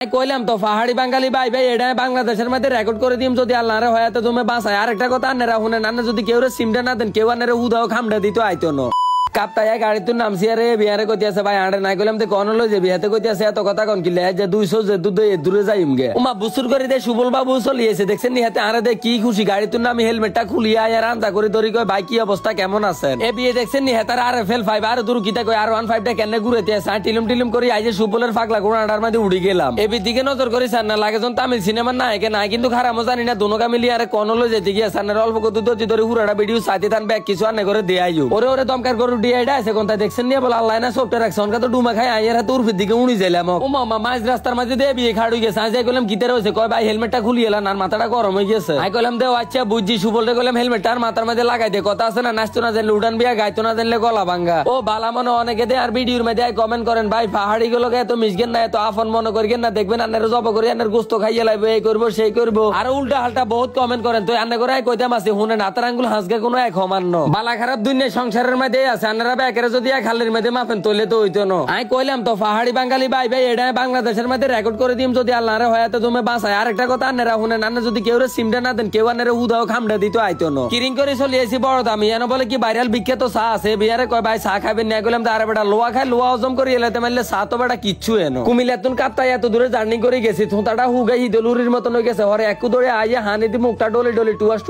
কইলাম তো পাহাড়ি বাঙালি ভাই ভাই এটা বাংলাদেশের মধ্যে রেকর্ড করে দিম যদি আল্লাহ রে হয় তো তুমি বাঁচায়। আর একটা কথা আন্নারা শুনেন, আন্না যদি কেউ সিমটা না দেন কেউ আন্নারা উদাও খামটা দিত আইতো না। কাপ্তায় গাড়ি তুই নামছি আরে বিহারে কইতে আছে ভাই আড়ে নাই কইলাম তো কোন লই যে বিহাতে কইতে আছে এত কথা কোন কিলে যে 200 যে দুধ দূরে যাইম গে ওমা বুসুর করে দে সুবল বাবু চলিয়েছে দেখছেন নি হাতে আরে দে কি খুশি গাড়ি তুই নামি হেলমেটটা খুলিয়া আর আন্দা করে ধরি কই ভাই কি অবস্থা কেমন আছেন এ বিয়ে দেখছেন নি হাতে আর ফেল 5 আর দূর কিটা কই আর 15 টা কেন ঘুরেতে আছে টিলুম টিলুম করি আইজে সুবলের ফাগলা গোড়াটার মধ্যে উড়ি গেলাম এ দিকে নজর করি সান্না লাগে যখন তামিল সিনেমা না একে নাই কিন্তু খারাপ জানি না দুনোকা মিলি আরে কোন লই যেতে গিয়া সান্নার অল্প কত দতি ধরে হুড়াটা ভিডিও সাথে তান ব্যাগ কিছু আনে করে দিয়ে আইও ওরে ওরে দমকার করে ডিআইডা আছে কোনটা দেখছেন নিয়ে বলে আল্লাহ না সবটা রাখছে অনকা তো ডুমা খাই আইয়ার হাতে উর্ফির দিকে উড়ি যাইলাম ও মামা মাঝ রাস্তার মাঝে দিয়ে বিয়ে খাড়ুই গেছে আজ কইলাম কিতে রয়েছে কয় ভাই হেলমেটটা খুলি এলাম আর মাথাটা গরম হয়ে গেছে আই কইলাম দেও আচ্ছা বুঝছি সুবলটা কইলাম হেলমেটটা আর মাথার মধ্যে লাগাই দে কথা আছে না নাচতো না জানলে উড়ান বিয়া গাইতো না জানলে গলা ভাঙ্গা ও বালা মনে অনেকে দে আর ভিডিওর মধ্যে কমেন্ট করেন ভাই পাহাড়ি গুলোকে এত মিশগেন না এত আফন মনে করিয়েন না দেখবেন আন্নার জব করি আন্নার গোস্ত খাইয়ে লাইবে এই করবো সেই করবো আর উল্টা হালটা বহুত কমেন্ট করেন তো আন্না করে কইতাম আছে হুনেন হাতের আঙ্গুল হাসগে কোনো এক সমান্য বালা খারাপ দুনিয়া সংসারের মধ্যে আছে আন্নারা ব্যাকেরে যদি এক খালের মধ্যে মাপেন তোলে তো হইতো না আমি কইলাম তো পাহাড়ি বাঙালি ভাই ভাই এটা বাংলাদেশের মধ্যে রেকর্ড করে দিম যদি আল্লাহ রে হয় তো তুমি বাঁচায়। আর একটা কথা আন্নারা শুনেন আন্না যদি কেউ সিমটা না দেন কেউ আন্নারা উদাও খামটা দিত আইতো না কিরিং করে চলিয়েছি বড় দামি এনে বলে কি ভাইরাল বিখ্যাত চা আছে বিহারে কয় ভাই চা খাবেন না গেলাম তো আরে বেটা লোয়া খায় লোয়া হজম করে এলাতে মারলে চা তো বেটা কিচ্ছু এনো কুমিল্লা তুন কাপ্তায় এত দূরে জার্নি করে গেছি থোঁতাটা হুগাই হিদলুরির মতন হয়ে গেছে হরে একটু দৌড়ে আইয়া হানি দি মুখটা ডলে ডলে টুয়াস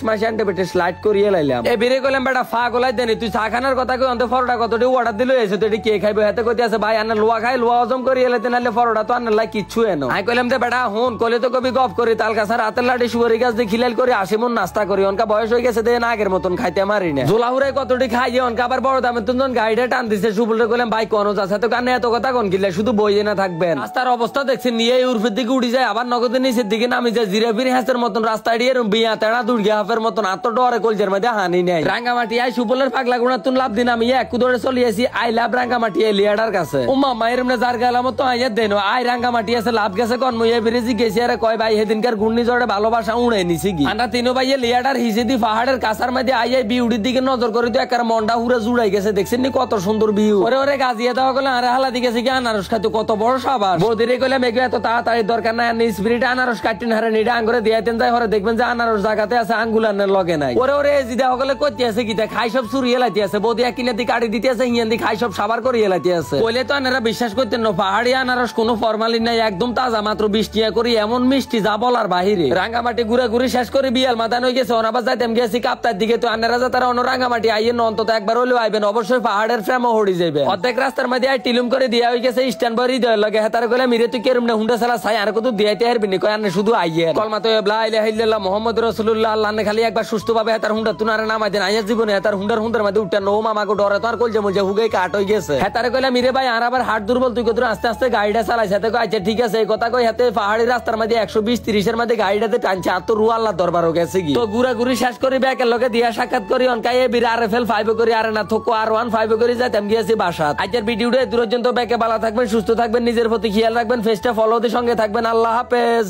মাসে আনতে বেটে স্লাইড করিয়ে লাইলাম এ বেরে কইলাম বেটা ফা গলাই দেনি তুই চা খানার কথা কই অন্ত ফরটা কতটি অর্ডার দিল এসে তো এটি কে খাইবে হাতে কইতে আছে ভাই আন্না লোয়া খাই লোয়া হজম করিয়ে এলাতে নালে ফরটা তো আন্না লাই কিচ্ছু এনো আমি কইলাম দে বেটা হুন কলে তো কবি গপ করি তাল গাছার হাতের লাঠি সুয়ারি গাছ দিয়ে খিলাল করে আশিমন নাস্তা করি অনকা বয়স হয়ে গেছে দে না আগের মতন খাইতে মারি না জোলাহুরে কতটি খাইয়ে অনকা আবার বড় দামে তুন গাড়িটা টান দিছে সুবলরে কইলাম ভাই কোন যাচ্ছে তো কানে এত কথা কোন কিলে শুধু বইয়ে না থাকবেন রাস্তার অবস্থা দেখছেন নিয়ে উর্ফের দিকে উড়ি যায় আবার নগদের নিচের দিকে নামি যায় জিরা ফিরে হাঁসের মতন রাস্তা দিয়ে বিয়া তেড়া দুর্গা হাফের মতন আত ডরে কলজের মধ্যে হানি নাই রাঙ্গামাটি আই সুবলের ফাগলা গুণা তুন লাভ দিন আমি একটু দৌড়ে চলিয়েছি আই লাভ রাঙ্গামাটি এলিয়াডার কাছে উম্মা মায়ের এমনি যার গেলাম তো আইয়া দেন আই রাঙ্গামাটি আছে লাভ গেছে কন মুয়ে বিরেজি গেছি আরে কয় ভাই সেদিনকার ঘূর্ণিঝড়ে ভালোবাসা উড়ে নিছি কি আমরা তিনো ভাইয়ে লিয়াডার হিসে দি পাহাড়ের কাছার মধ্যে আইয়া বিউডির দিকে নজর করে তো একার মনটা হুরে জুড়াই গেছে দেখছেন নি কত সুন্দর ভিউ ওরে ওরে গাজিয়ে দেওয়া গেলে আরে হালা দিকে কি আনারস খাইতো কত বড় সাবাস বৌদিরে কইলাম এগুলো এত তাড়াতাড়ি দরকার নাই আর স্পিরিট আনারস কাটিন হারে নিডা আঙ্গুরে দিয়াতেন যায় হরে দেখবেন যে আনারস জায়গাতে আছে আঙ্গুলানের লগে নাই ওরে ওরে জিদা হগলে কইতে আছে কিটা খাই সব চুরিয়ে লাইতে আছে বৌদি কিনে দি কাটি দিতে আছে হিয়ান দি খাই সব সাবার করিয়ে লাইতে আছে কইলে তো আনারা বিশ্বাস করতেন না পাহাড়ি আনারস কোনো ফরমালিন নাই একদম তাজা মাত্র 20 টাকা করে এমন মিষ্টি যা বলার বাহিরে রাঙ্গামাটি ঘুরে ঘুরে শেষ করে বিয়াল মাদান হয়ে গেছে অনাবাজ যাইতাম গেছি কাপ্তার দিকে তো আনারা যা তারা অন্য রাঙ্গামাটি আইয়েন অন্তত একবার হলেও আইবেন অবশ্যই পাহাড়ের ফ্রেমও হড়ি যাবে অর্ধেক রাস্তার মধ্যে আই টিলুম করে দিয়া হয়ে গেছে স্ট্যান্ড বাড়ি দেওয়ার লাগে হেতার কইলা মিরে তুই কেরম না হুন্ডা সালা ছাই আর কত দিয়াইতে হারবি নি কয় আনে শুধু আইয়ে কলমা তো লা ইলাহা ইল্লাল্লাহ মুহাম্মাদুর রাসূলুল্লাহ আল্লাহ নে খালি একবার সুস্থভাবে হেতার হুন্ডা তুনারে নামাই দেন আইয়া জীবনে হেতার হুন্ডার মধ্যে উঠা নো মামা গো ডরে তো আর কলজে মলজে হুগে কাট হয়ে গেছে হেতারে কইলা মিরে ভাই আর আবার হাট দুর্বল তুই কত আস্তে আস্তে গাড়িটা চালাইছ হেতে কয় আচ্ছা ঠিক আছে এই কথা কই হেতে পাহাড়ি রাস্তার মধ্যে 120-30 এর মধ্যে গাড়িটাতে টানছে আর তো রু আল্লাহ দরবার হয়ে গেছে কি তো গুড়া গুড়ি শেষ করি ব্যাকের লগে দিয়া সাক্ষাৎ করি অনকাই বির আরএফএল 5 করি আর না থকো আর 15 করি যাইতাম গিয়েছি বাসাত আজকের ভিডিওটা দূর পর্যন্ত ব্যাকে ভালো থাকবেন সুস্থ থাকবেন নিজের প্রতি খেয়াল রাখবেন ফেসটা ফলো দিয়ে সঙ্গে থাকবেন আল্লাহ হাফেজ।